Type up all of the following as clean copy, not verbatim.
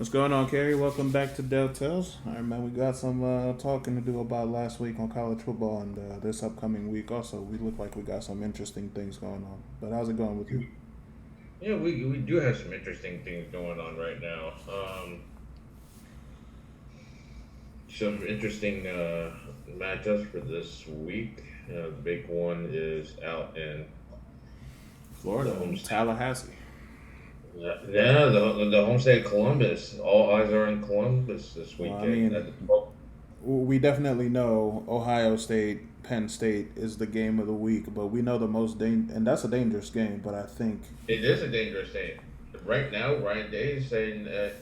What's going on, Kerry? Welcome back to Del Tales. All right, man, we got some talking to do about last week on college football and this upcoming week. Also, we look like we got some interesting things going on. But how's it going with you? Yeah, we do have some interesting things going on right now. Some interesting matchups for this week. The big one is out in the Florida home and state. Tallahassee. Yeah, the home state of Columbus. All eyes are on Columbus this Well, I weekend. mean, we definitely know Ohio State, Penn State is the game of the week, but we know the and that's a dangerous game. But I think, It is a dangerous thing. Right now, Ryan Day is saying that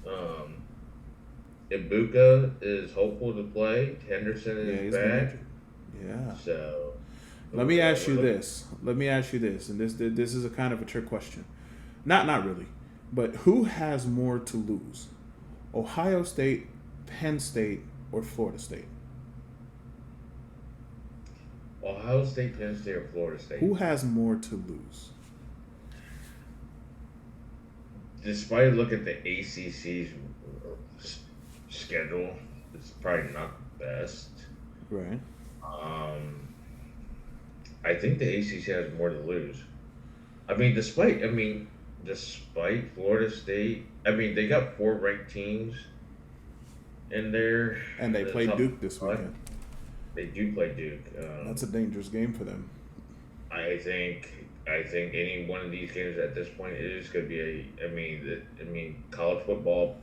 um, Ibuka is hopeful to play. Henderson yeah, is he's been back, injured. Yeah. so Let me ask we're you looking. this. Let me ask you this, and this is a kind of a trick question. Not really, but who has more to lose? Ohio State, Penn State, or Florida State? Ohio State, Penn State, or Florida State. Who has more to lose? Despite look at the ACC's schedule, it's probably not the best. Right. Um, I think the ACC has more to lose. Despite Florida State, they got four ranked teams in there And they in the play top Duke this five. weekend. They do play Duke. That's a dangerous game for them. I think any one of these games at this point is going to be college football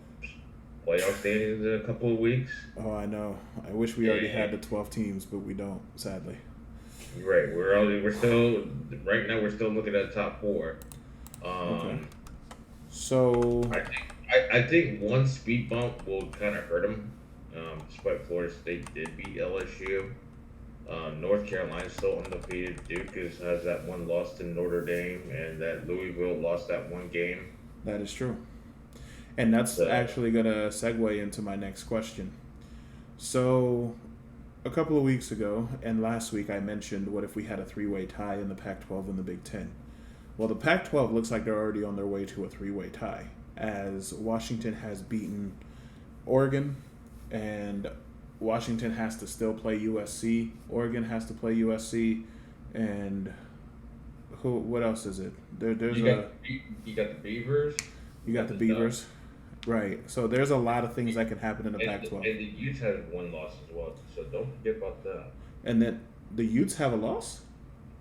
playoff standings in a couple of weeks. Oh, I know. I wish we already had And the 12 teams, but we don't, sadly. right, we're still right now we're still looking at top four. Okay. Um, So, I think one speed bump will kind of hurt them. Despite Florida State did beat LSU. North Carolina's still undefeated. Has that one loss to Notre Dame, and that Louisville lost that one game. that is true. And that's So actually going to segue into my next question. So, a couple of weeks ago and last week, I mentioned what if we had a three-way tie in the Pac-12 and the Big Ten. Well, the Pac-12 looks like they're already on their way to a three-way tie, as Washington has beaten Oregon, and Washington has to still play USC. Oregon has to play USC, and who? What else is it? There's you got a you got the Beavers, you you got got the the Ducks, Beavers, right? So there's a lot of things that can happen in the and Pac-12, the Utes has one loss as well. So don't forget about that. and then the Utes have a loss.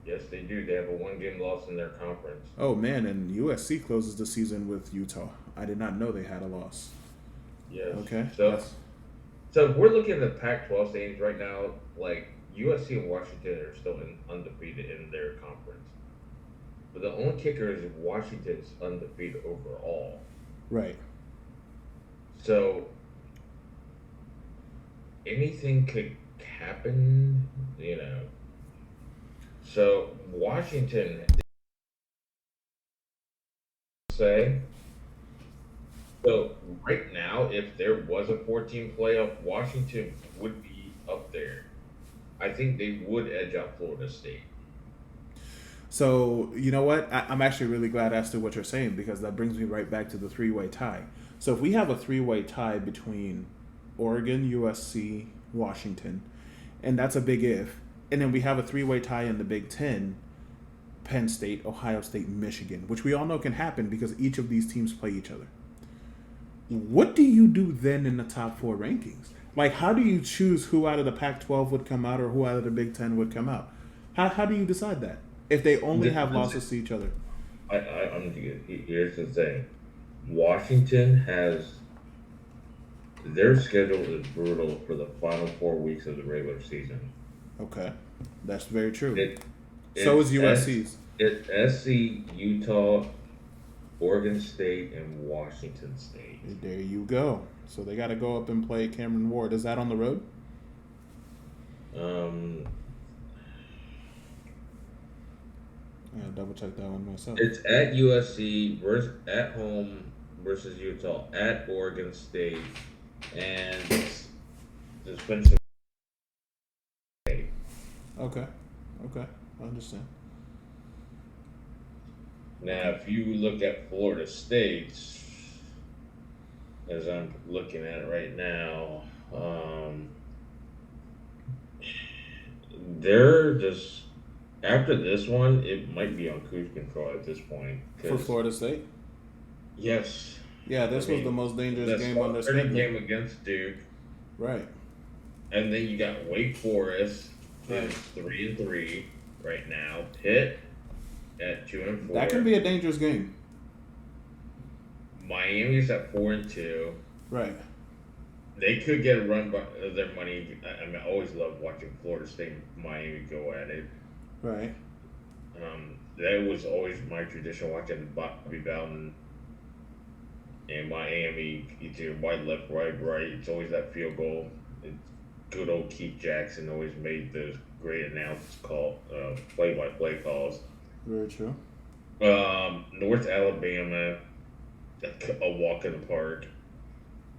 Yes, they do. They have a one game loss in their conference. Oh man, and USC closes the season with Utah. I did not know they had a loss. Yes. Okay, So that's so if we're looking at the Pac-12 standings right now, like USC and Washington are still undefeated in their conference. But the only kicker is Washington's undefeated overall. right. So anything could happen, you know. So Washington say so right now, if there was a 14 playoff, Washington would be up there. I think they would edge out Florida State. So you know what? I'm actually really glad as to what you're saying because that brings me right back to the three-way tie. So if we have a three-way tie between Oregon, USC, Washington, and that's a big if, and then we have a three-way tie in the Big Ten, Penn State, Ohio State, Michigan, which we all know can happen because each of these teams play each other. What do you do then in the top four rankings? Like, how do you choose who out of the Pac 12 would come out or who out of the Big Ten would come out? How do you decide that if they only This, have this, losses to each other? here's the thing. Washington has their schedule is brutal for the final 4 weeks of the regular season. Okay, that's very true. It So is it's S USC's. it's SC, Utah, Oregon State, and Washington State. There you go. So they got to go up and play Cameron Ward. Is that on the road? Um, I gotta double check that one myself. it's at USC versus at home versus Utah at Oregon State and suspension. Okay, okay, I understand. Now, if you look at Florida State, as I'm looking at it right now. They're just after this one, it might be on cruise control at this point. For Because Florida State. yes, Yeah, I this was the mean most dangerous that's game on their 30 schedule. game against Duke, Right. and then you got Wake Forest Right. is 3-3 right now. Pitt at 2-4. That can be a dangerous game. Miami's at 4-2. Right. They could get a run by their money. I mean, I always love watching Florida State and Miami go at it. Right. That was always my tradition watching Bobby Bowden and Miami, either wide left, right. It's always that field goal. It's good old Keith Jackson always made those great play-by-play calls. Very true. North Alabama, a walk in the park,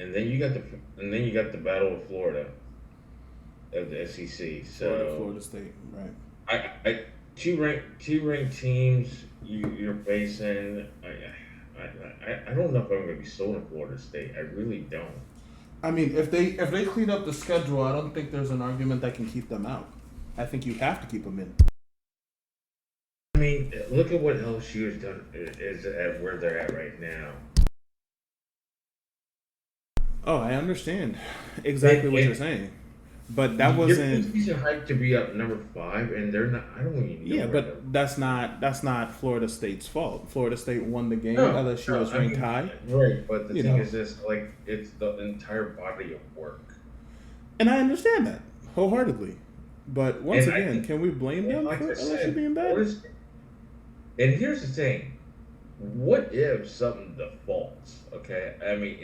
and then you got the Battle of Florida of the SEC. So Florida State. Right. I two ranked teams you're facing. I don't know if I'm going to be sold in Florida State. I really don't. I mean, if they clean up the schedule, I don't think there's an argument that can keep them out. I think you have to keep them in. I mean, look at what LSU has done is at where they're at right now. Oh, I understand exactly what you're saying, but that wasn't. These are hyped to be up number 5, and they're not. I don't even know. Yeah, but that's not Florida State's fault. Florida State won the game. No, LSU was ranked high. Right, but the You thing know. is this: like, it's the entire body of work. And I understand that wholeheartedly. But once And I again, think- can we blame them Like for I LSU said, being bad? And here's the thing: what if something defaults? Okay, I mean,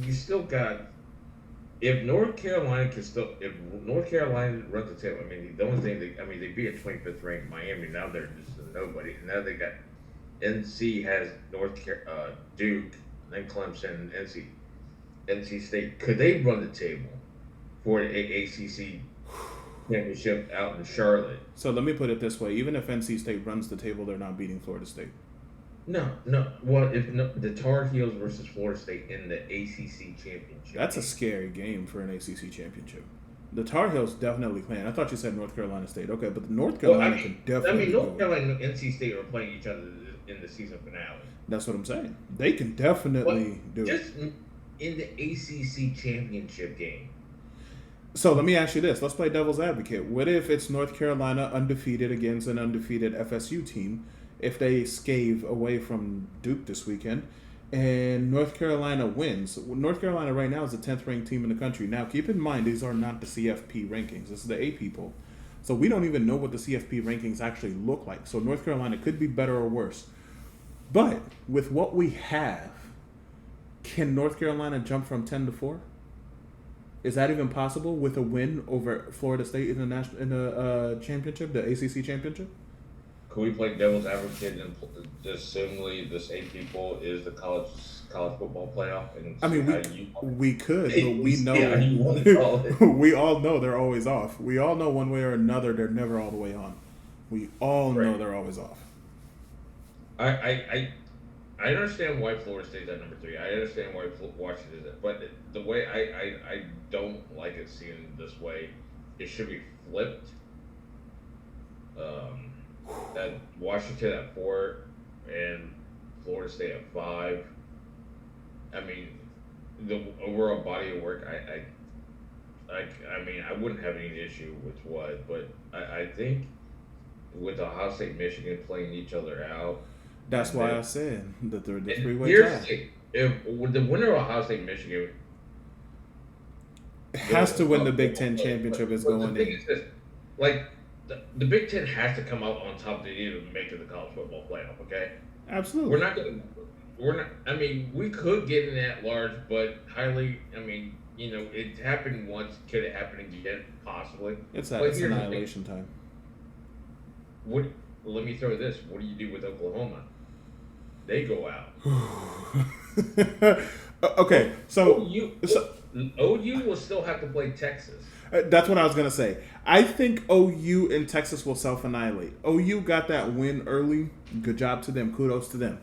you still got. If North Carolina runs the table, I mean, the only thing they beat a 25th ranked Miami. Now they're just a nobody. And now they got NC has Duke, then Clemson, NC State. Could they run the table for an ACC championship out in Charlotte? So let me put it this way: even if NC State runs the table, they're not beating Florida State. No. Well, the Tar Heels versus Florida State in the ACC championship. That's a scary game for an ACC championship. The Tar Heels definitely can. I thought you said North Carolina State. Okay, but North Carolina can definitely. North Carolina and NC State are playing each other in the season finale. That's what I'm saying. They can definitely do it. Just in the ACC championship game. So let me ask you this. Let's play devil's advocate. What if it's North Carolina undefeated against an undefeated FSU team? If they scathe away from Duke this weekend and North Carolina wins. North Carolina right now is the 10th ranked team in the country. Now, keep in mind, these are not the CFP rankings. This is the AP poll. So we don't even know what the CFP rankings actually look like. So North Carolina could be better or worse. But with what we have, can North Carolina jump from 10 to 4? Is that even possible with a win over Florida State in the championship, the ACC championship? Could we play devil's advocate and assumingly this AP poll is the college football playoff? And I mean, we could, but we know you want to call it. we all know they're always off. We all know one way or another they're never all the way on. We all know they're always off. I understand why Florida State's at number 3. I understand why Washington is at, but the way I don't like it seen this way. It should be flipped. That Washington at 4 and Florida State at 5. I mean, the overall body of work. I mean, I wouldn't have any issue with what, but I think with Ohio State, Michigan playing each other out. That's why I said that they're the three-way Here's tie. if the winner of Ohio State, Michigan Has to win the Big Ten championship is going the thing in. is this, like the Big Ten has to come out on top to even make it the college football playoff. Okay, Absolutely. we're not. I mean, we could get in at large, but highly. I mean, it happened once. Could it happen again? Possibly. It's But here's the thing. annihilation time. Let me throw this. What do you do with Oklahoma? They go out. Okay, so OU will still have to play Texas. That's what I was going to say. I think OU and Texas will self-annihilate. OU got that win early. Good job to them. Kudos to them.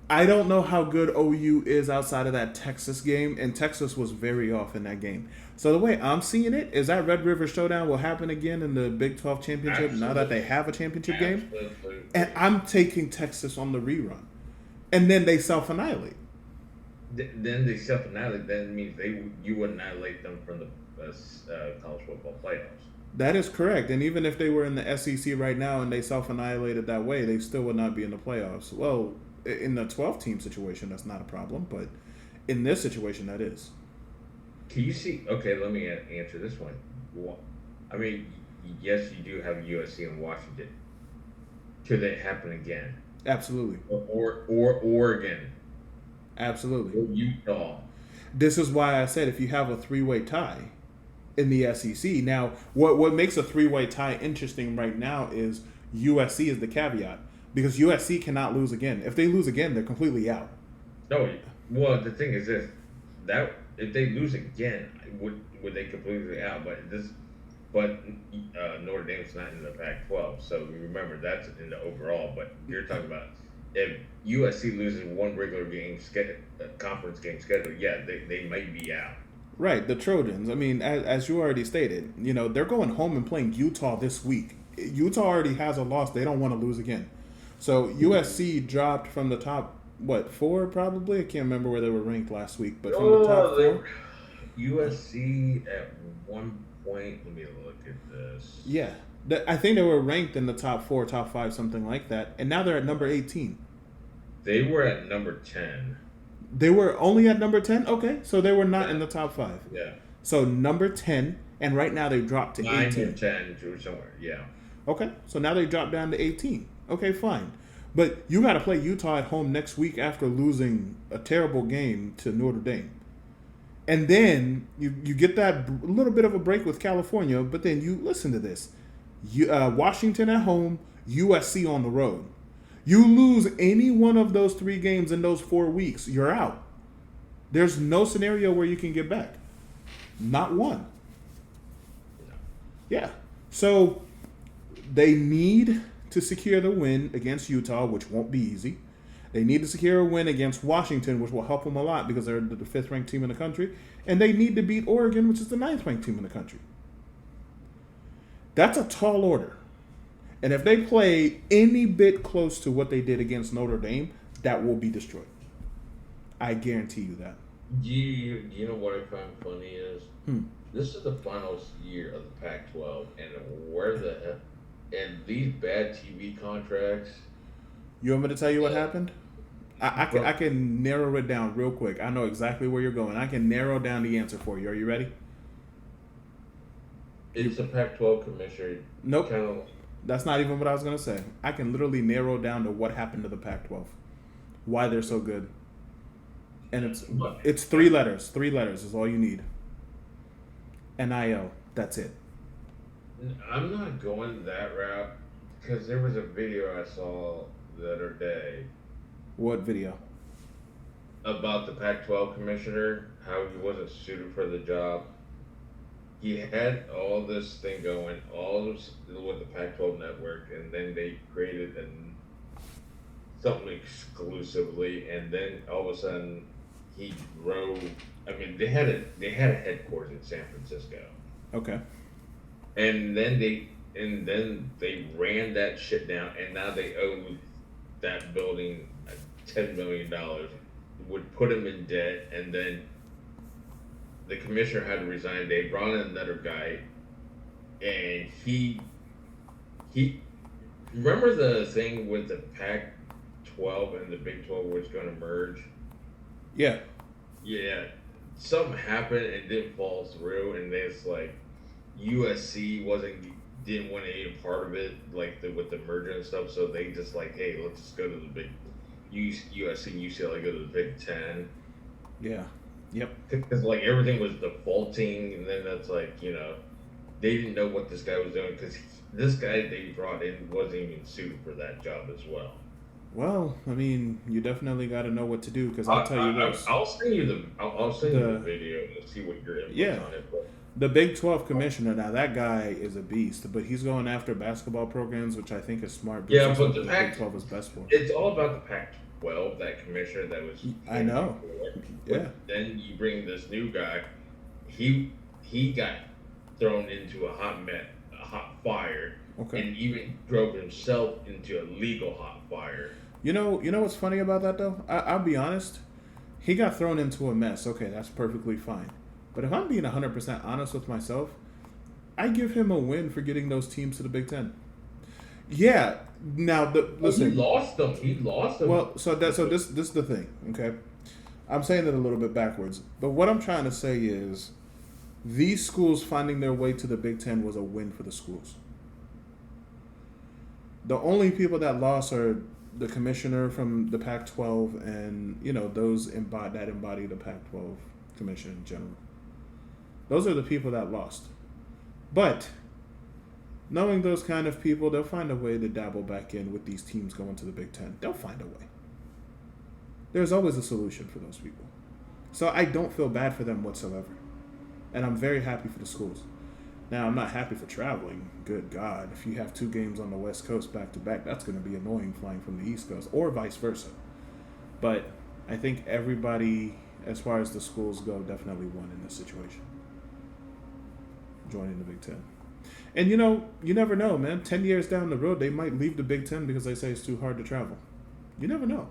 I don't know how good OU is outside of that Texas game, and Texas was very off in that game. So the way I'm seeing it is that Red River Showdown will happen again in the Big 12 championship now that they have a championship game, Absolutely. and I'm taking Texas on the rerun, and then they self annihilate. Then they self-annihilate. That means you would annihilate them from the college football playoffs. That is correct, and even if they were in the SEC right now and they self annihilated that way, they still would not be in the playoffs. Well, in the 12 team situation, that's not a problem, but in this situation, that is. Can you see? Okay, let me answer this one. I mean, yes, you do have USC and Washington. Could it happen again? Absolutely. Or Oregon Absolutely. or Utah? This is why I said if you have a three-way tie in the SEC. Now, what makes a three-way tie interesting right now is USC is the caveat because USC cannot lose again. If they lose again, they're completely out. No. Well, the thing is this: that if they lose again, would they completely out? But Notre Dame's not in the Pac-12, so remember that's in the overall. But you're talking about if USC loses one regular game, conference game scheduled, yeah, they might be out. Right, the Trojans. I mean, as you already stated, they're going home and playing Utah this week. Utah already has a loss; they don't want to lose again. So USC dropped from the top, what, 4 probably? I can't remember where they were ranked last week, but from the top 4. USC at one point. Let me look at this. Yeah, I think they were ranked in the top 4, top 5, something like that, and now they're at number 18. They were at number 10. They were only at number 10? Okay, so they were not in the top 5. Yeah. So number 10, and right now they dropped to 9 18. or 10 or somewhere, yeah. Okay, so now they dropped down to 18. Okay, fine. But you got to play Utah at home next week after losing a terrible game to Notre Dame. And then you get that little bit of a break with California, but then you listen to this. Washington at home, USC on the road. You lose any one of those 3 games in those 4 weeks, you're out. There's no scenario where you can get back. Not one. Yeah. So they need to secure the win against Utah, which won't be easy. They need to secure a win against Washington, which will help them a lot because they're the 5th ranked team in the country. And they need to beat Oregon, which is the 9th ranked team in the country. That's a tall order. And if they play any bit close to what they did against Notre Dame, that will be destroyed. I guarantee you that. You know what I find funny is this is the final year of the Pac-12, and where the hell, and these bad TV contracts. You want me to tell you what happened? I can narrow it down real quick. I know exactly where you're going. I can narrow down the answer for you. Are you ready? It's the Pac-12 commissioner. Nope. Kind of. That's not even what I was going to say. I can literally narrow down to what happened to the Pac-12. Why they're so good. And it's 3 letters. 3 letters is all you need. NIL. That's it. I'm not going that route because there was a video I saw the other day What video? about the Pac-12 commissioner, how he wasn't suited for the job. He had all this thing going, all this with the Pac-12 network, and then they created something exclusively, and then all of a sudden he drove. I mean, they had a headquarters in San Francisco, Okay. and then they ran that shit down, and now they owe that building $10 million, would put him in debt, and then the commissioner had to resign. They brought in another guy, and he remember the thing with the Pac-12 and the Big 12 was going to merge. Yeah. Yeah, something happened and didn't fall through, and it's like USC didn't want any part of it, like with the merger and stuff. So they just like, hey, let's just go to the big USC and UCLA go to the Big 10. Yeah. Yep. Because like everything was defaulting, and then that's like they didn't know what this guy was doing because this guy they brought in wasn't even suited for that job as well. Well, I mean, you definitely got to know what to do because I'll tell you this. I'll send you the video and see what your input on it. But the Big 12 commissioner, now that guy is a beast, but he's going after basketball programs, which I think is smart. Yeah, Because but the Big 12 is best for. It's all about the 2012, that commissioner that was I came know. before. Yeah. But then you bring this new guy. He got thrown into a hot fire, Okay. and even drove himself into a legal hot fire. You know what's funny about that though? I'll be honest. He got thrown into a mess. Okay, that's perfectly fine. But if I'm being 100% honest with myself, I give him a win for getting those teams to the Big Ten. Yeah. Now, Oh, he listen. lost them. He lost them. Well, so this is the thing. Okay, I'm saying it a little bit backwards, but what I'm trying to say is these schools finding their way to the Big Ten was a win for the schools. The only people that lost are the commissioner from the Pac-12 and those that embody the Pac-12 commission in general. Those are the people that lost. But knowing those kind of people, they'll find a way to dabble back in with these teams going to the Big Ten. They'll find a way. There's always a solution for those people. So I don't feel bad for them whatsoever. And I'm very happy for the schools. Now, I'm not happy for traveling. Good God. If you have 2 games on the West Coast back to back, that's going to be annoying flying from the East Coast or vice versa. But I think everybody, as far as the schools go, definitely won in this situation. Joining the Big Ten. And you never know, man. 10 years down the road, they might leave the Big Ten because they say it's too hard to travel. You never know.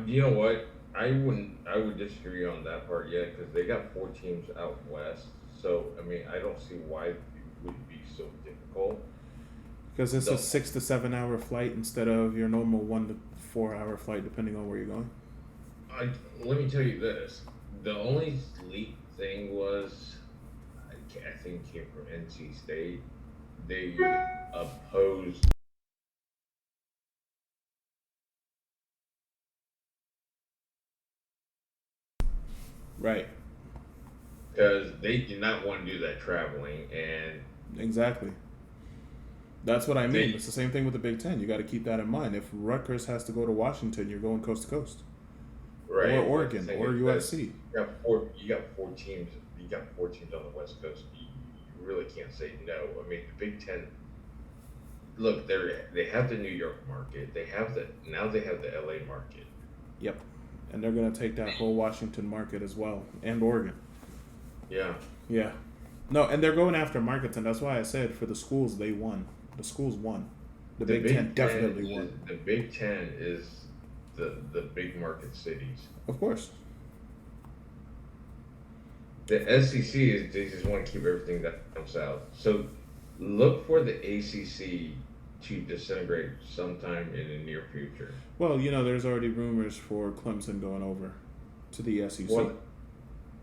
You know what? I would disagree on that part yet because they got 4 teams out west. So I mean, I don't see why it would be so difficult. Because it's The a 6 to 7 hour flight instead of your normal 1 to 4 hour flight, depending on where you're going. Let me tell you this: the only leak thing was, I think came from NC State. They opposed Right. because they did not want to do that traveling, and Exactly. That's what I mean. they It's the same thing with the Big Ten. You got to keep that in mind. If Rutgers has to go to Washington, you're going coast to coast, or right. But the Oregon, thing or is that USC. you got 4 teams. You got 4 teams on the West Coast. You really can't say no. I mean, the Big Ten. Look, they have the New York market. They have the LA market. Yep. And they're going to take that whole Washington market as well, and Oregon. Yeah, Yeah. No, and they're going after markets, and that's why I said for the schools, they won. The schools won. The Big Ten definitely won. The Big Ten is the big market cities. Of course. The SEC is they just want to keep everything down south. So look for the ACC to disintegrate sometime in the near future. Well, there's already rumors for Clemson going over to the SEC. Well,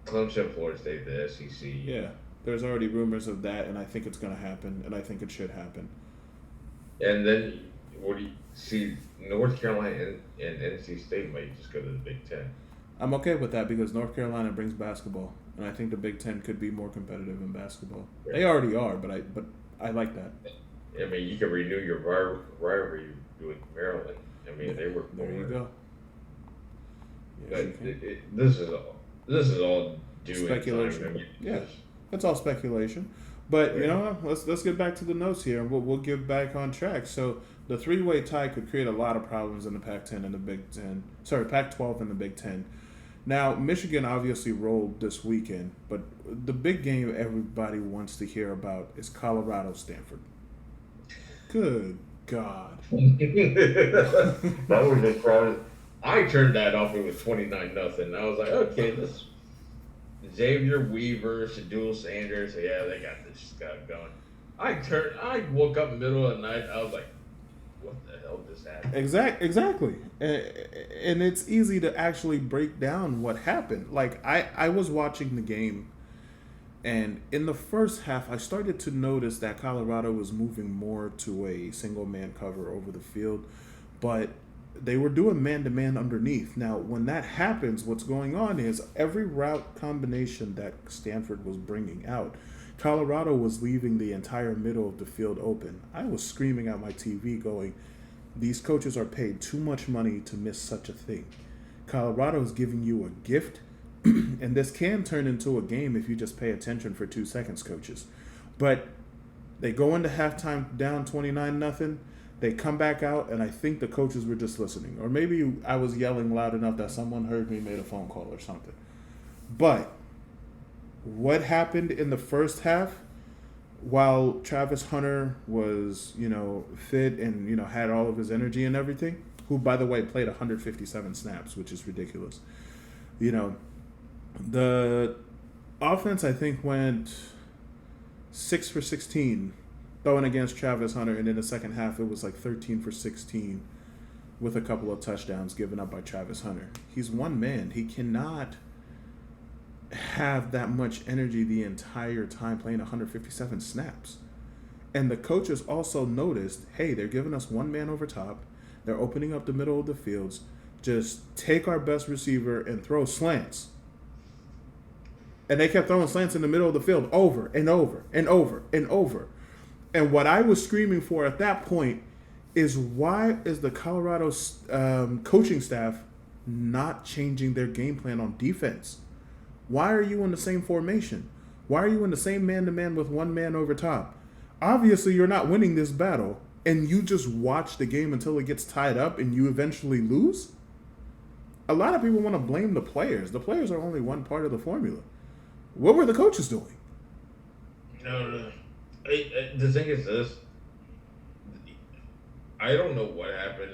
Clemson, Florida State, the SEC. Yeah. There's already rumors of that, and I think it's going to happen, and I think it should happen. And then what do you see? North Carolina and NC State might just go to the Big Ten. I'm okay with that because North Carolina brings basketball, and I think the Big Ten could be more competitive in basketball. Yeah. They already are, but I like that. I mean, you can renew your rivalry with Maryland. I mean, they were. There you go. Yes, But you can. this is all due in Speculation. time. I mean, Yeah. just- It's all speculation, but Yeah. let's get back to the notes here, and we'll get back on track. So the 3-way tie could create a lot of problems in the Pac-10 and the Big Ten. Sorry, Pac-12 and the Big Ten. Now Michigan obviously rolled this weekend, but the big game everybody wants to hear about is Colorado Stanford. Good God. that was just probably. I turned that off. It was 29-0. I was like, okay, this Xavier Weaver, Shadul Sanders, yeah, they got this stuff going. I woke up middle of the night. I was like, what the hell just happened? Exactly. And it's easy to actually break down what happened. Like, I was watching the game, and in the first half, I started to notice that Colorado was moving more to a single-man cover over the field, but they were doing man-to-man underneath. Now, when that happens, what's going on is every route combination that Stanford was bringing out, Colorado was leaving the entire middle of the field open. I was screaming at my TV going, these coaches are paid too much money to miss such a thing. Colorado is giving you a gift, and this can turn into a game if you just pay attention for 2 seconds, coaches. But they go into halftime down 29-0. They come back out, and I think the coaches were just listening, or maybe I was yelling loud enough that someone heard me, made a phone call or something. But what happened in the first half, while Travis Hunter was, fit and, had all of his energy and everything, who, by the way, played 157 snaps, which is ridiculous. The offense, I think, went 6 for 16 throwing against Travis Hunter, and in the second half, it was like 13 for 16 with a couple of touchdowns given up by Travis Hunter. He's one man. He cannot have that much energy the entire time playing 157 snaps. And the coaches also noticed, hey, they're giving us one man over top. They're opening up the middle of the fields. Just take our best receiver and throw slants. And they kept throwing slants in the middle of the field over and over and over and over. And what I was screaming for at that point is, why is the Colorado coaching staff not changing their game plan on defense? Why are you in the same formation? Why are you in the same man-to-man with one man over top? Obviously, you're not winning this battle, and you just watch the game until it gets tied up and you eventually lose? A lot of people want to blame the players. The players are only one part of the formula. What were the coaches doing? No. The thing is this. I don't know what happened.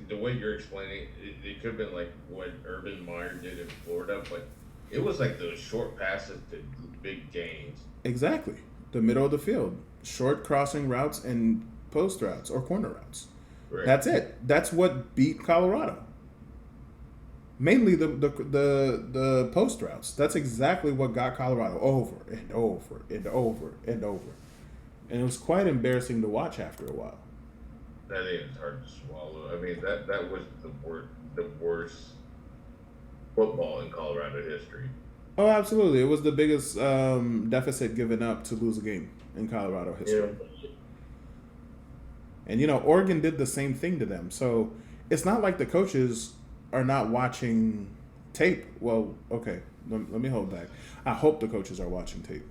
The way you're explaining it could have been like what Urban Meyer did in Florida, but it was like those short passes to big gains. Exactly. The middle of the field. Short crossing routes and post routes or corner routes. Right. That's it. That's what beat Colorado. Mainly the post routes. That's exactly what got Colorado over and over and over and over. And it was quite embarrassing to watch after a while. That is hard to swallow. I mean, that was the worst football in Colorado history. Oh, absolutely. It was the biggest deficit given up to lose a game in Colorado history. Yeah. And, Oregon did the same thing to them. So it's not like the coaches are not watching tape. Well, okay, let me hold back. I hope the coaches are watching tape.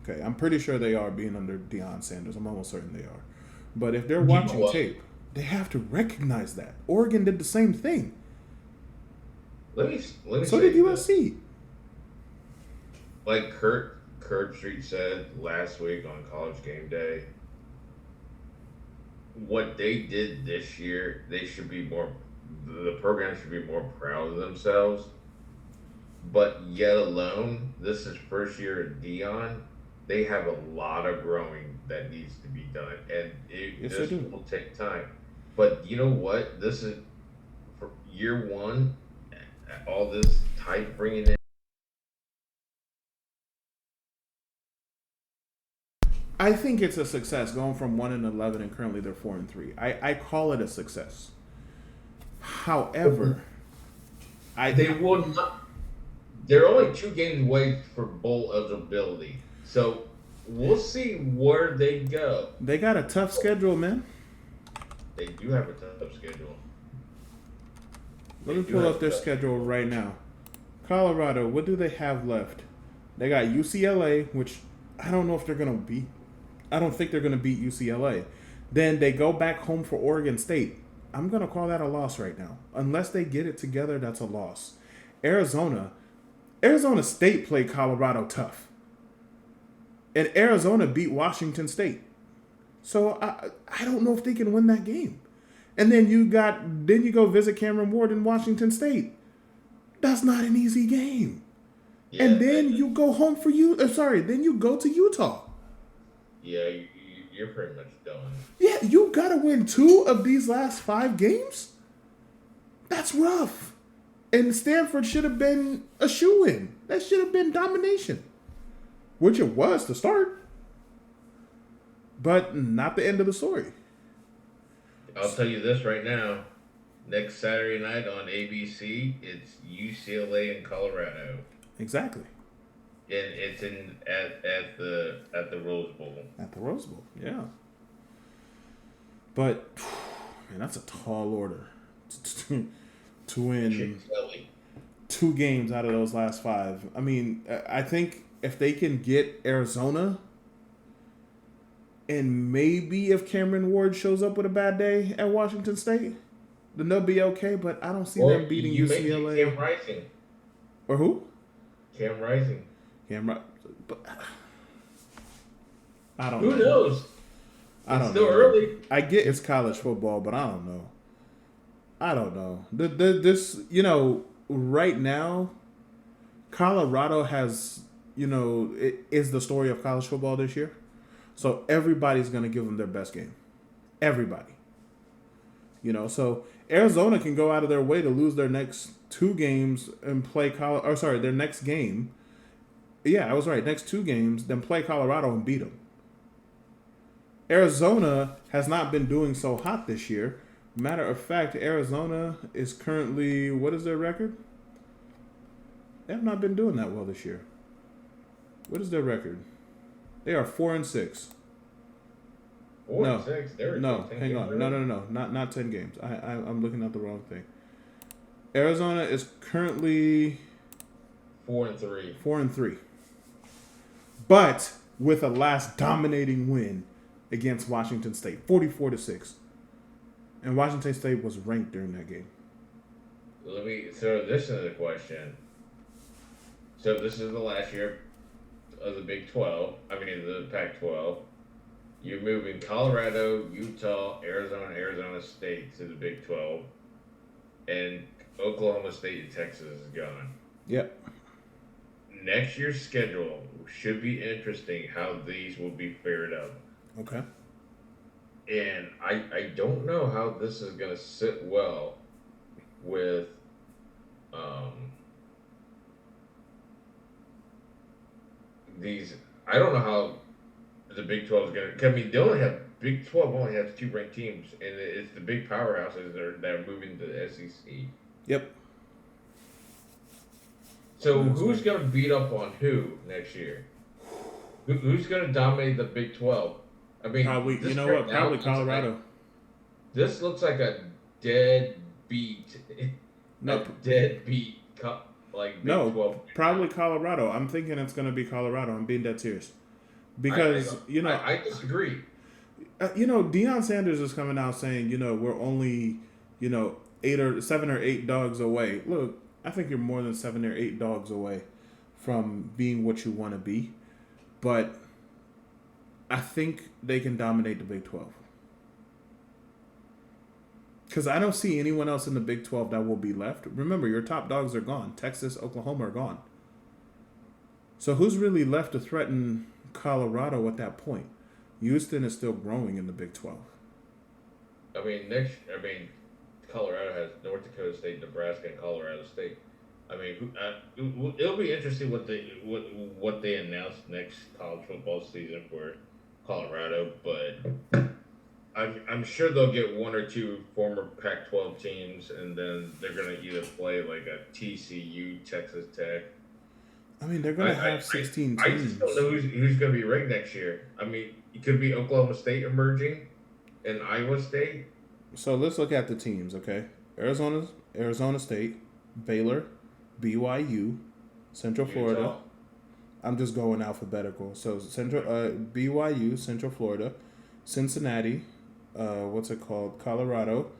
Okay, I'm pretty sure they are, being under Deion Sanders. I'm almost certain they are. But if they're watching tape, they have to recognize that. Oregon did the same thing. Let me so did USC. Like Kurt Street said last week on College Game Day, what they did this year, the program should be more proud of themselves. But yet alone, this is first year at Deion. They have a lot of growing that needs to be done, and this will take time. But you know what? This is for year one. All this type bringing in. I think it's a success going from 1-11 and currently they're 4-3. I call it a success. However, they will not. They're only 2 games away for bowl eligibility. So we'll see where they go. They got a tough schedule, man. They do have a tough schedule. Let me pull up their schedule right now. Colorado, what do they have left? They got UCLA, which I don't know if they're going to beat. I don't think they're going to beat UCLA. Then they go back home for Oregon State. I'm going to call that a loss right now. Unless they get it together, that's a loss. Arizona State played Colorado tough. And Arizona beat Washington State. So I don't know if they can win that game. And then you go visit Cameron Ward in Washington State. That's not an easy game. Yeah, and then you go home then you go to Utah. Yeah, you're pretty much done. Yeah, you got to win 2 of these last 5 games? That's rough. And Stanford should have been a shoo-in. That should have been domination. Which it was to start. But not the end of the story. I'll tell you this right now. Next Saturday night on ABC, it's UCLA and Colorado. Exactly. And it's at the Rose Bowl. At the Rose Bowl, yeah. But man, that's a tall order to win 2 games out of those last 5. I mean, I think if they can get Arizona And maybe if Cameron Ward shows up with a bad day at Washington State, then they'll be okay. But I don't see Or them beating you may get UCLA. Cam Rising. Or who? Cam Rising. But I don't Who know. knows? I don't It's still know. early. I get it's college football, but I don't know. I don't know. This, right now, Colorado has, it is the story of college football this year. So everybody's going to give them their best game. Everybody. So Arizona can go out of their way to lose their next 2 games and play their next game. Yeah, I was right. Next 2 games, then play Colorado and beat them. Arizona has not been doing so hot this year. Matter of fact, Arizona is currently, what is their record? They have not been doing that well this year. What is their record? They are 4-6. 4-6. No, hang on. No. Not 10 games. I'm looking at the wrong thing. Arizona is currently 4-3. 4-3. But with a last dominating win against Washington State, 44-6. And Washington State was ranked during that game. Let me throw this into the question. So this is the last year of the Big 12. The Pac-12. You're moving Colorado, Utah, Arizona State to the Big 12, and Oklahoma State and Texas is gone. Yep. Next year's schedule should be interesting. How these will be fared up. Okay. And I don't know how this is going to sit well with these. I don't know how the Big 12 is going to. They only have Big 12 only has 2 ranked teams, and it's the big powerhouses that are moving to the SEC. Yep. So who's going to beat up on who next year? Who's going to dominate the Big 12? Probably, probably Colorado. This looks like a dead beat. No, Big 12. Probably Colorado. I'm thinking it's going to be Colorado. I'm being dead serious. Because, I disagree. Deion Sanders is coming out saying, we're only, 7 or 8 dogs away. Look, I think you're more than 7 or 8 dogs away from being what you want to be. But I think they can dominate the Big 12. Because I don't see anyone else in the Big 12 that will be left. Remember, your top dogs are gone. Texas, Oklahoma are gone. So who's really left to threaten Colorado at that point? Houston is still growing in the Big 12. Colorado has North Dakota State, Nebraska, and Colorado State. It'll be interesting what they announce next college football season for Colorado, but I'm sure they'll get 1 or 2 former Pac-12 teams, and then they're gonna either play like a TCU, Texas Tech. They're gonna have 16 teams. I just don't know who's gonna be ranked next year. It could be Oklahoma State emerging, and Iowa State. So let's look at the teams, okay? Arizona State, Baylor, BYU, Central Florida. Utah. I'm just going alphabetical. So BYU, Central Florida, Cincinnati, Colorado,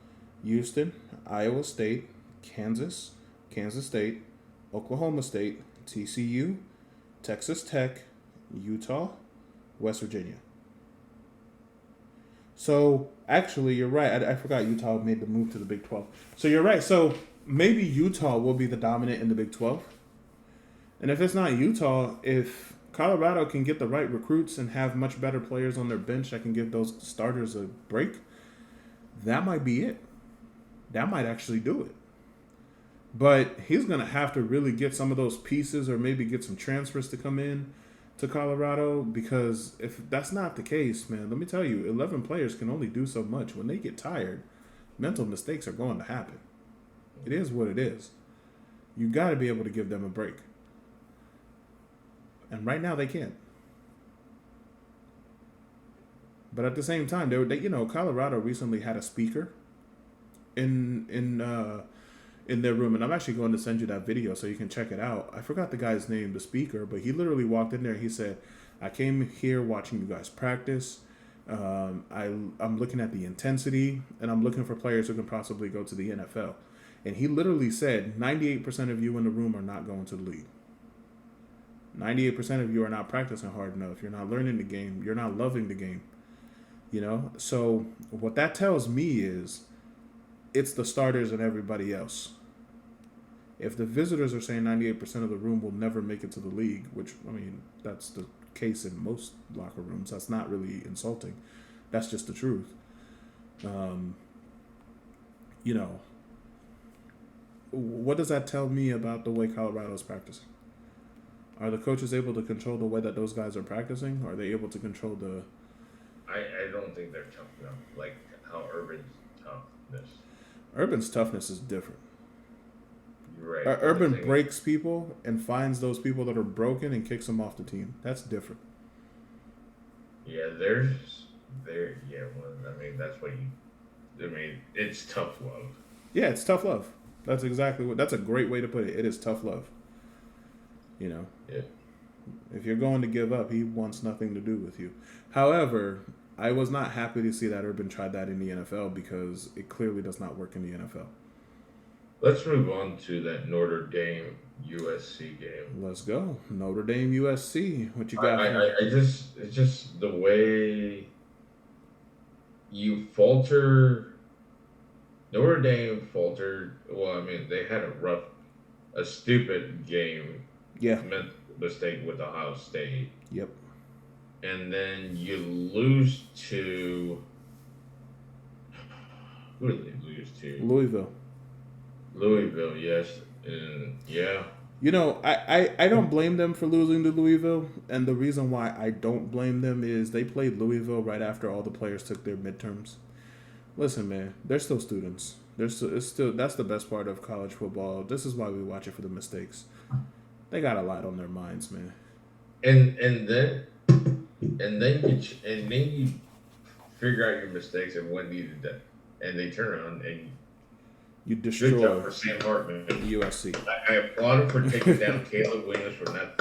Houston, Iowa State, Kansas State, Oklahoma State, TCU, Texas Tech, Utah, West Virginia. So, actually, you're right. I forgot Utah made the move to the Big 12. So, you're right. So, maybe Utah will be the dominant in the Big 12. And if it's not Utah, if Colorado can get the right recruits and have much better players on their bench that can give those starters a break, that might be it. That might actually do it. But he's going to have to really get some of those pieces or maybe get some transfers to come in to Colorado, because if that's not the case, man, let me tell you, 11 players can only do so much. When they get tired, mental mistakes are going to happen. It is what it is. You got to be able to give them a break. And right now they can't. But at the same time, Colorado recently had a speaker in their room, and I'm actually going to send you that video so you can check it out. I forgot the guy's name, the speaker, but he literally walked in there and he said, "I came here watching you guys practice. I'm looking at the intensity, and I'm looking for players who can possibly go to the NFL. And he literally said 98% of you in the room are not going to the league. 98% of you are not practicing hard enough. You're not learning the game. You're not loving the game. You know? So what that tells me is it's the starters and everybody else. If the visitors are saying 98% of the room will never make it to the league, which, I mean, that's the case in most locker rooms. That's not really insulting. That's just the truth. You know, what does that tell me about the way Colorado's practicing? Are the coaches able to control the way that those guys are practicing? Are they able to control the... I don't think they're tough enough. Like how Urban's toughness. Urban's toughness is different. You're right. Urban breaks people and finds those people that are broken and kicks them off the team. That's different. Yeah, yeah, well, I mean, that's what it's tough love. Yeah, it's tough love. That's a great way to put it. It is tough love. You know? Yeah. If you're going to give up, he wants nothing to do with you. However, I was not happy to see that Urban tried that in the NFL because it clearly does not work in the NFL. Let's move on to that Notre Dame USC game. Let's go. Notre Dame USC. What you got? It's just the way you falter. Notre Dame faltered. Well, I mean, they had a stupid game. Yeah. Mistake with Ohio State. Yep. And then you lose to. Who did they lose to? Louisville, yes. And yeah. You know, I don't blame them for losing to Louisville. And the reason why I don't blame them is they played Louisville right after all the players took their midterms. Listen, man, they're still students. That's the best part of college football. This is why we watch it, for the mistakes. They got a lot on their minds, man. And then you figure out your mistakes and what needed that, and they turn around and you destroy. Good job for Sam Hartman. USC. I applaud him for taking down Caleb Williams for not.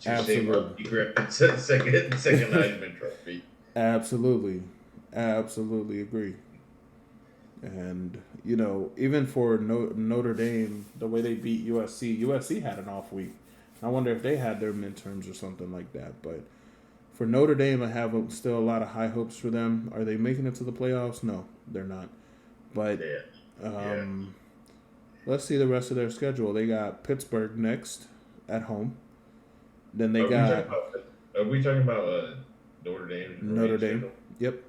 Absolutely. He grabbed second Heisman trophy. Absolutely agree. And, you know, even for Notre Dame, the way they beat USC had an off week. I wonder if they had their midterms or something like that. But for Notre Dame, I have still a lot of high hopes for them. Are they making it to the playoffs? No, they're not. But let's see the rest of their schedule. They got Pittsburgh next at home. Then they got... Are we talking about Notre Dame? Notre Dame. Schedule? Yep.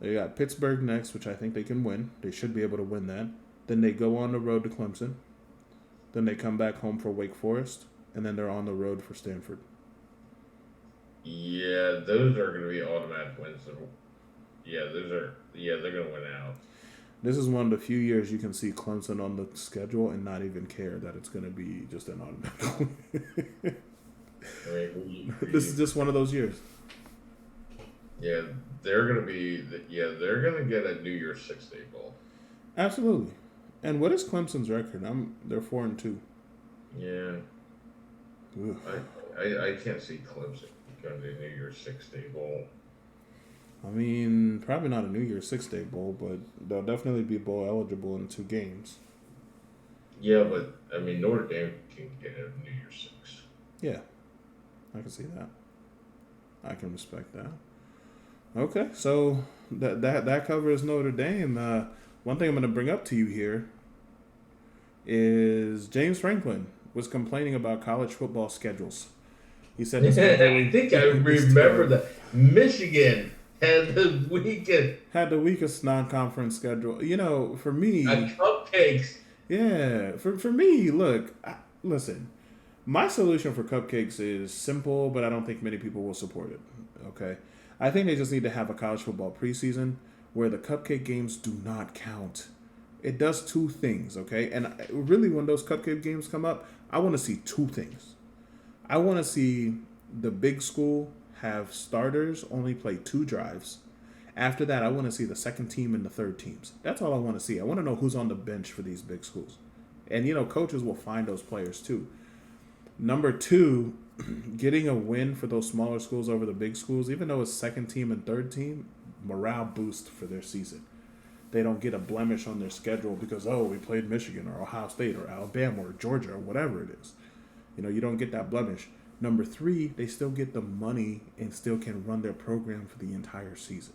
They got Pittsburgh next, which I think they can win. They should be able to win that. Then they go on the road to Clemson. Then they come back home for Wake Forest. And then they're on the road for Stanford. Yeah, those are going to be automatic wins. They're going to win out. This is one of the few years you can see Clemson on the schedule and not even care that it's going to be just an automatic win. This is just one of those years. Yeah, they're going to get a New Year's 6 Day bowl. Absolutely. And what is Clemson's record? They're 4-2. Yeah. Ugh. I can't see Clemson going to the New Year's 6 Day bowl. I mean, probably not a New Year's 6 Day bowl, but they'll definitely be bowl eligible in 2 games. Yeah, but I mean, Notre Dame can get a New Year's 6. Yeah, I can see that. I can respect that. Okay, so that covers Notre Dame. One thing I'm going to bring up to you here is James Franklin was complaining about college football schedules. He said, I think I remember that Michigan had the weakest non-conference schedule. You know, for me, cupcakes. Yeah, for me, look, listen. My solution for cupcakes is simple, but I don't think many people will support it. Okay, I think they just need to have a college football preseason where the cupcake games do not count. It does 2 things, okay? And really, when those cupcake games come up, I want to see 2 things. I want to see the big school have starters only play 2 drives. After that, I want to see the second team and the third teams. That's all I want to see. I want to know who's on the bench for these big schools. And, you know, coaches will find those players too. Number two, getting a win for those smaller schools over the big schools, even though it's second team and third team, morale boost for their season. They don't get a blemish on their schedule because, oh, we played Michigan or Ohio State or Alabama or Georgia or whatever it is. You don't get that blemish. Number three, they still get the money and still can run their program for the entire season.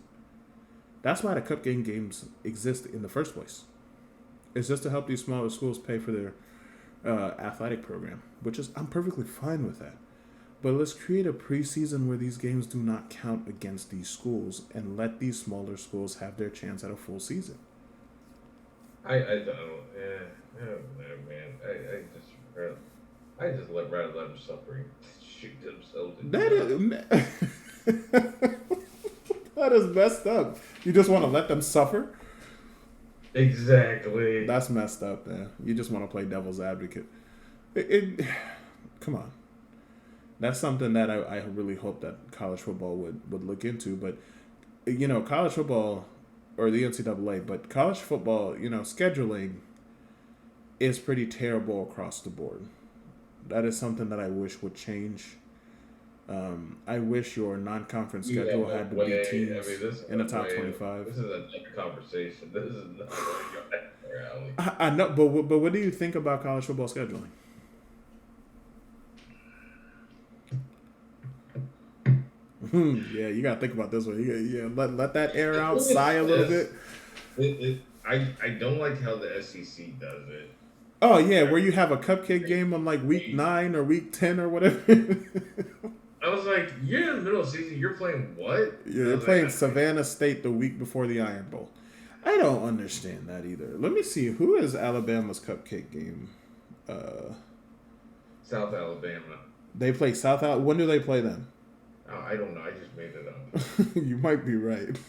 That's why the cup games exist in the first place. It's just to help these smaller schools pay for their athletic program, which is, I'm perfectly fine with that. But let's create a preseason where these games do not count against these schools and let these smaller schools have their chance at a full season. I don't know, man. I just rather let them suffer and shoot themselves. That is messed up. You just want to let them suffer? Exactly. That's messed up, man. You just want to play devil's advocate. Come on. That's something that I really hope that college football would look into. But, college football, or the NCAA, but college football, scheduling is pretty terrible across the board. That is something that I wish would change. I wish your non-conference schedule had to be teams in the top 25. This is a different conversation. This is not alley. I know, but what do you think about college football scheduling? Yeah, you gotta think about this one. Let that air out, sigh a little bit. I don't like how the SEC does it. Oh yeah, where you have a cupcake game on like week 9 or week 10 or whatever. I was like, you're in the middle of the season. You're playing what? Yeah, they're playing Savannah State the week before the Iron Bowl. I don't understand that either. Let me see. Who is Alabama's cupcake game? South Alabama. They play South Alabama. When do they play them? Oh, I don't know. I just made it up. You might be right.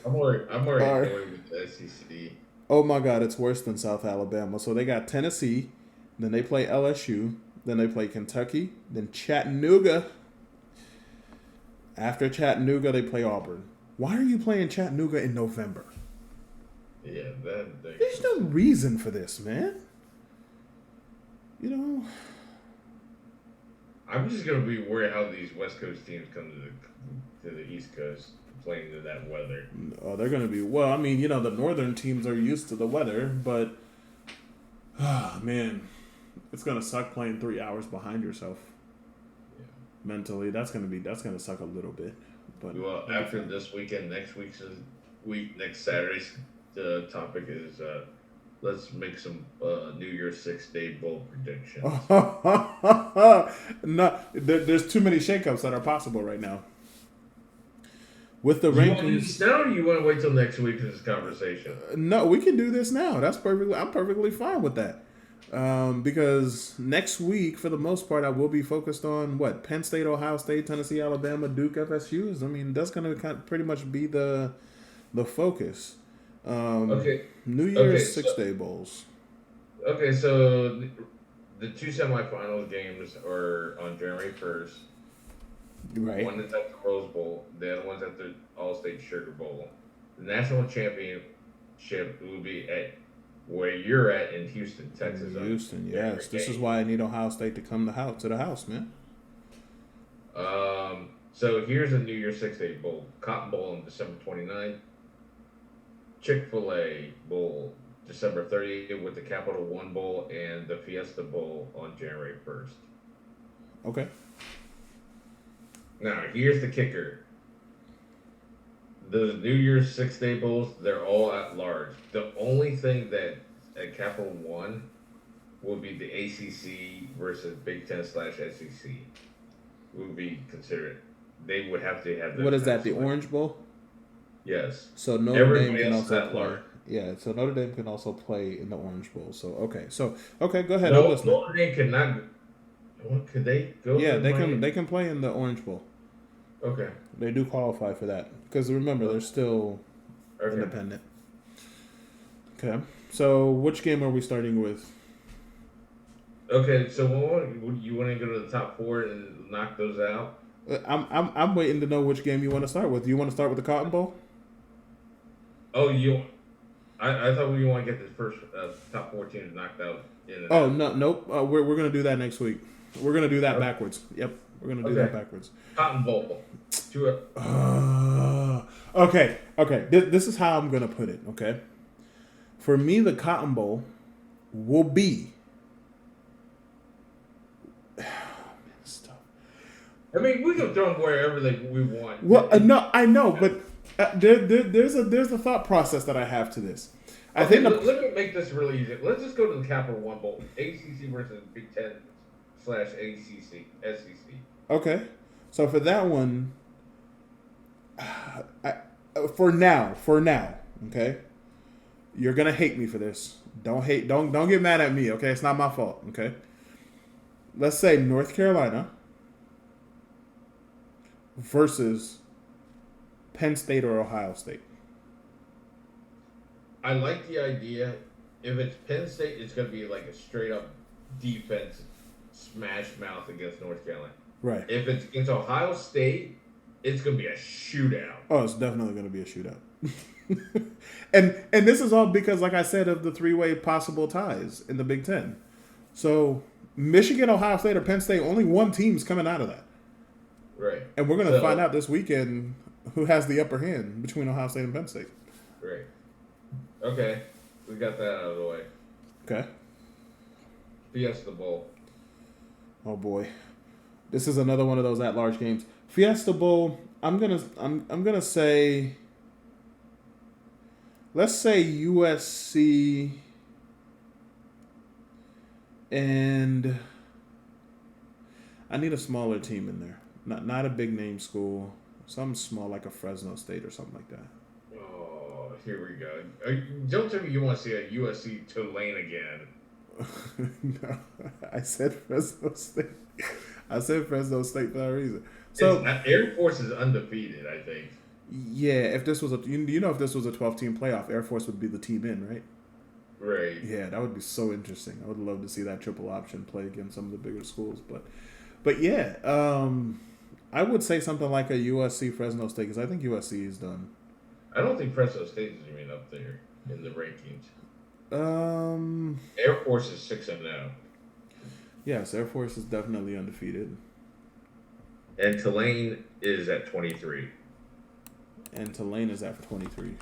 I'm already going with the SEC. Oh my God, it's worse than South Alabama. So they got Tennessee, then they play LSU, then they play Kentucky, then Chattanooga. After Chattanooga, they play Auburn. Why are you playing Chattanooga in November? Yeah, there's no reason for this, man. I'm just gonna be worried how these West Coast teams come to the East Coast playing to that weather. Oh, they're gonna be the northern teams are used to the weather, but man, it's gonna suck playing 3 hours behind yourself. Yeah. Mentally, that's gonna suck a little bit. But after this weekend, next Saturday's the topic is let's make some New Year's 6-day bowl predictions. No, there's too many shakeups that are possible right now. With the rankings, now, or you want to wait till next week for this conversation? No, we can do this now. I'm perfectly fine with that. Because next week, for the most part, I will be focused on Penn State, Ohio State, Tennessee, Alabama, Duke, FSU's. I mean, that's going to pretty much be the focus. Okay. New Year's 6-day bowls. Okay, so the two semifinals games are on January 1st. Right. One is at the Rose Bowl. The other one's at the All-State Sugar Bowl. The national championship will be at where you're at in Houston, Texas. Houston, yes. This is why I need Ohio State to come to the house, man. So here's a New Year's 6-day bowl. Cotton Bowl on December 29th. Chick-fil-A Bowl December 30th with the Capital One Bowl and the Fiesta Bowl on January 1st. Okay. Now, here's the kicker. The New Year's 6-day bowls, they're all at large. The only thing that at Capital One will be the ACC versus Big Ten/SEC would be considered. They would have to have. What is that? The Orange Bowl? Yes. So Notre Dame can also play. Yeah. So Notre Dame can also play in the Orange Bowl. So okay. Go ahead. No, Notre Dame cannot. Could they go? Yeah, they can. They can play in the Orange Bowl. Okay. They do qualify for that because remember they're still independent. Okay. So which game are we starting with? Okay. So you want to go to the top 4 and knock those out? I'm waiting to know which game you want to start with. Do you want to start with the Cotton Bowl? Oh, I thought we want to get the first top 4 teams knocked out in and Oh out. no, nope. We're gonna do that next week. We're gonna do that backwards. Yep, we're gonna do that Okay. backwards. Cotton Bowl. Two. Okay. This is how I'm gonna put it. Okay. For me, the Cotton Bowl will be. Stuff. I mean, we can throw them wherever we want. Well, no, I know, but there's a thought process that I have to this. I Okay, think let me make this really easy. Let's just go to the Capital One Bowl. ACC versus Big Ten / ACC, SEC. Okay, so for that one, for now, okay, you're gonna hate me for this. Don't get mad at me. Okay, it's not my fault. Okay, let's say North Carolina versus Penn State or Ohio State. I like the idea. If it's Penn State, it's going to be like a straight up defense smash mouth against North Carolina. Right. If it's against Ohio State, it's going to be a shootout. Oh, it's definitely going to be a shootout. and this is all because, like I said, of the three-way possible ties in the Big Ten. So Michigan, Ohio State, or Penn State, only one team's coming out of that. Right. And we're going to find out this weekend who has the upper hand between Ohio State and Penn State. Right. Okay. We got that out of the way. Okay. Fiesta Bowl. Oh boy, this is another one of those at-large games. Fiesta Bowl. I'm gonna say. Let's say USC and I need a smaller team in there. Not a big name school. Something small like a Fresno State or something like that. Oh, here we go. Don't tell me you want to see a USC Tulane again. No, I said Fresno State. I said Fresno State for that reason. So Air Force is undefeated, I think. Yeah, if this was if this was a 12-team playoff, Air Force would be the team in, right? Right. Yeah, that would be so interesting. I would love to see that triple option play against some of the bigger schools, but yeah, I would say something like a USC Fresno State because I think USC is done. I don't think Fresno State is even up there in the rankings. Air Force is 6-0. Yes, Air Force is definitely undefeated. And Tulane is at 23. And Tulane is at 23.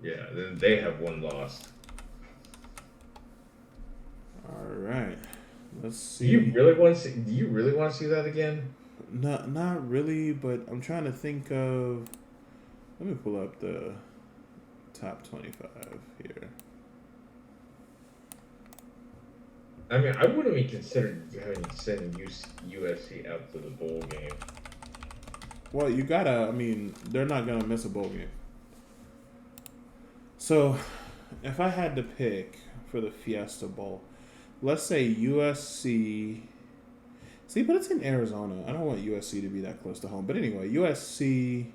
Yeah, then they have one loss. All right, let's see. Do you really want to see that again? Not really, but I'm trying to think of. Let me pull up the top 25 here. I mean, I wouldn't even consider sending USC out to the bowl game. Well, you gotta. I mean, they're not gonna miss a bowl game. So, if I had to pick for the Fiesta Bowl, let's say USC. See, but it's in Arizona. I don't want USC to be that close to home. But anyway, USC.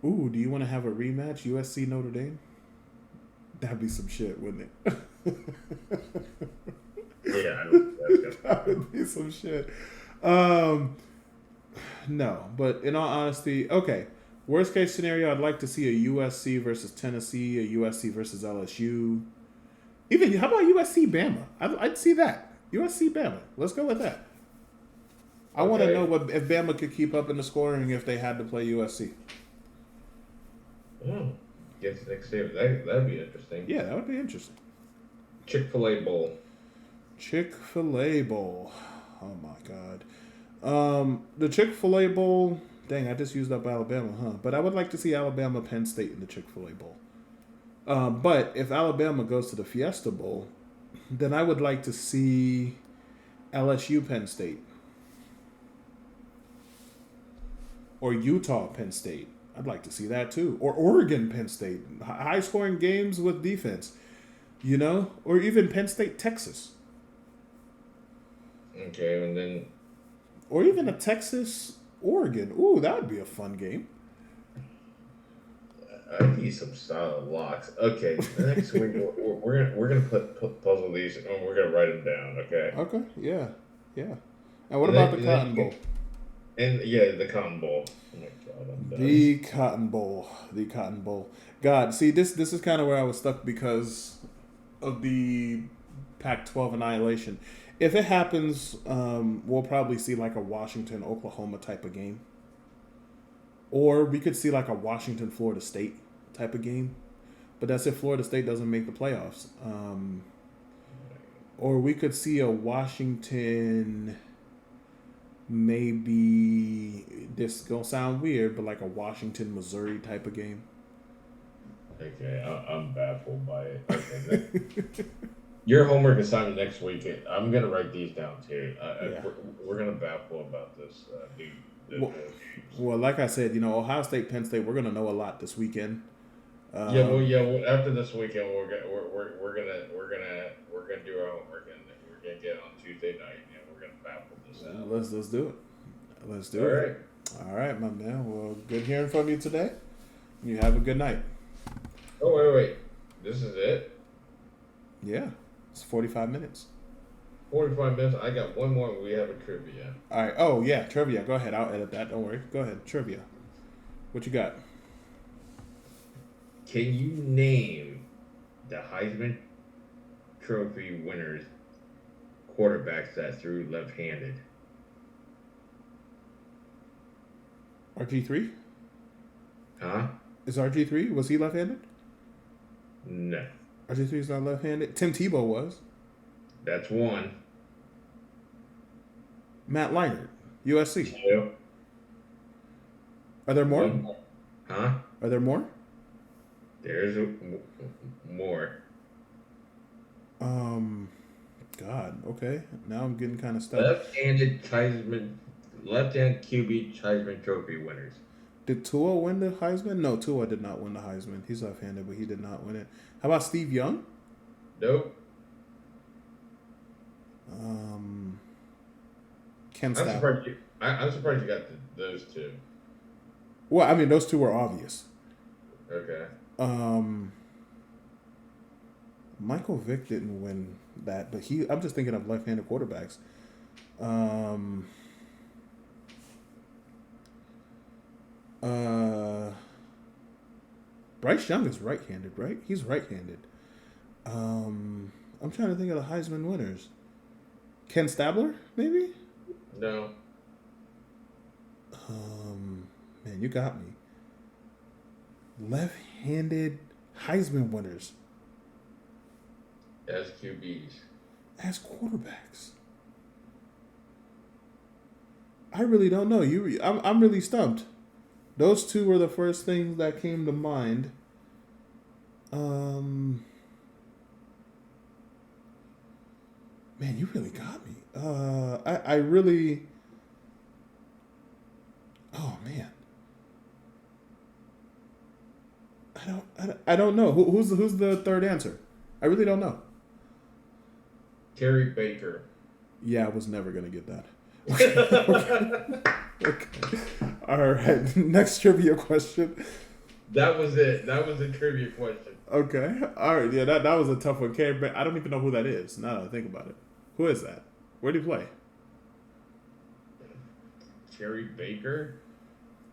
Ooh, do you want to have a rematch? USC Notre Dame? That'd be some shit, wouldn't it? Yeah, I don't think that's That would be some shit. No, but in all honesty, okay. Worst case scenario, I'd like to see a USC versus Tennessee, a USC versus LSU. Even how about USC Bama? I'd see that. USC Bama. Let's go with that. I want to know if Bama could keep up in the scoring if they had to play USC. Oh, guess next year that'd be interesting. Yeah, that would be interesting. Chick-fil-A Bowl. Chick-fil-A Bowl. Oh my God. The Chick-fil-A Bowl. Dang, I just used up Alabama, huh? But I would like to see Alabama Penn State in the Chick-fil-A Bowl. But if Alabama goes to the Fiesta Bowl, then I would like to see LSU Penn State. Or Utah Penn State. I'd like to see that too. Or Oregon Penn State. High scoring games with defense. You know? Or even Penn State Texas. Okay, and then. Or even a Texas Oregon. Ooh, that would be a fun game. I need some solid locks. Okay, next week we're gonna puzzle these and we're gonna write them down. Okay. Okay. Yeah. And what about the Cotton Bowl? And yeah, the Cotton Bowl. Oh my God, I'm done. The Cotton Bowl. The Cotton Bowl. God, see, this is kind of where I was stuck because of the Pac-12 annihilation. If it happens, we'll probably see like a Washington Oklahoma type of game, or we could see like a Washington Florida State type of game. But that's if Florida State doesn't make the playoffs. Or we could see a Washington, maybe this gonna sound weird, but like a Washington Missouri type of game. Okay, I'm baffled by it. Okay, your homework assignment next week. I'm gonna write these down too. Yeah. We're gonna baffle about this, dude. Well, well, like I said, Ohio State, Penn State, we're gonna know a lot this weekend. Well, after this weekend, we're gonna do our homework and we're gonna get on Tuesday night and we're gonna baffle this out. Let's do it. Let's do All it. right. All right, my man. Well, good hearing from you today. You have a good night. Oh wait. This is it. Yeah, it's 45 minutes. 45 minutes. I got one more. We have a trivia. All right. Oh yeah, trivia. Go ahead. I'll edit that. Don't worry. Go ahead. Trivia. What you got? Can you name the Heisman Trophy winners quarterbacks that threw left-handed? RG3? Huh? Is RG3? Was he left-handed? No. RG3 is not left-handed. Tim Tebow was. That's one. Matt Leinart, USC. Two. Are there more? One more. Huh? Are there more? There's more. God. Okay. Now I'm getting kind of stuck. Left-hand QB Heisman Trophy winners. Did Tua win the Heisman? No, Tua did not win the Heisman. He's left-handed, but he did not win it. How about Steve Young? Nope. Ken I'm Stabler. surprised you got those two. Well, I mean, those two were obvious. Okay. Michael Vick didn't win that, but I'm just thinking of left-handed quarterbacks. Bryce Young is right-handed, right? He's right-handed. I'm trying to think of the Heisman winners. Ken Stabler, maybe? No. Man, you got me. Left-handed Heisman winners As QBs. as quarterbacks. I really don't know. I'm really stumped. Those two were the first things that came to mind. Man, you really got me. I really. Oh man. I don't know. Who's the third answer? I really don't know. Terry Baker. Yeah, I was never gonna get that. Okay. All right. Next trivia question. That was it. That was the trivia question. Okay. All right. Yeah, that was a tough one. I don't even know who that is. Now that I think about it, who is that? Where did he play? Terry Baker.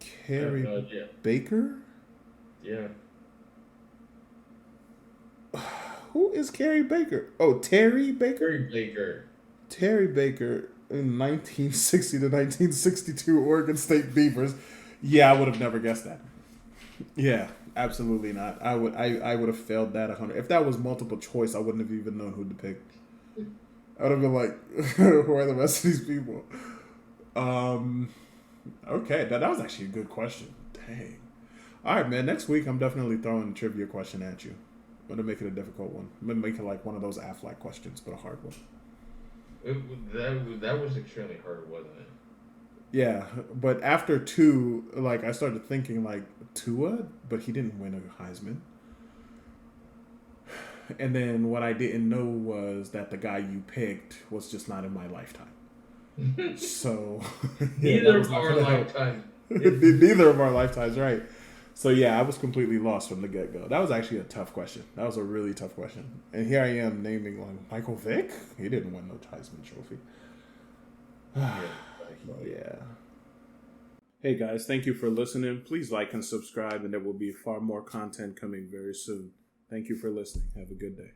Carrie no idea. Baker. Yeah. Who is Carrie Baker? Oh, Terry Baker. Terry Baker. Terry Baker in 1960 to 1962 Oregon State Beavers. Yeah, I would have never guessed that. Yeah, absolutely not. I would have failed that 100. If that was multiple choice, I wouldn't have even known who to pick. I would have been like, who are the rest of these people? Okay, that was actually a good question. Dang. All right, man. Next week, I'm definitely throwing a trivia question at you. I'm going to make it a difficult one. I'm going to make it like one of those Aflac questions, but a hard one. That was extremely hard, wasn't it? Yeah, but after two, like, I started thinking, like, Tua, but he didn't win a Heisman. And then what I didn't know was that the guy you picked was just not in my lifetime. So neither of our lifetimes. Neither of our lifetimes, right? So yeah, I was completely lost from the get go. That was actually a tough question. That was a really tough question. And here I am naming like Michael Vick. He didn't win no Heisman Trophy. Yeah. Hey guys, thank you for listening. Please like and subscribe, and there will be far more content coming very soon. Thank you for listening. Have a good day.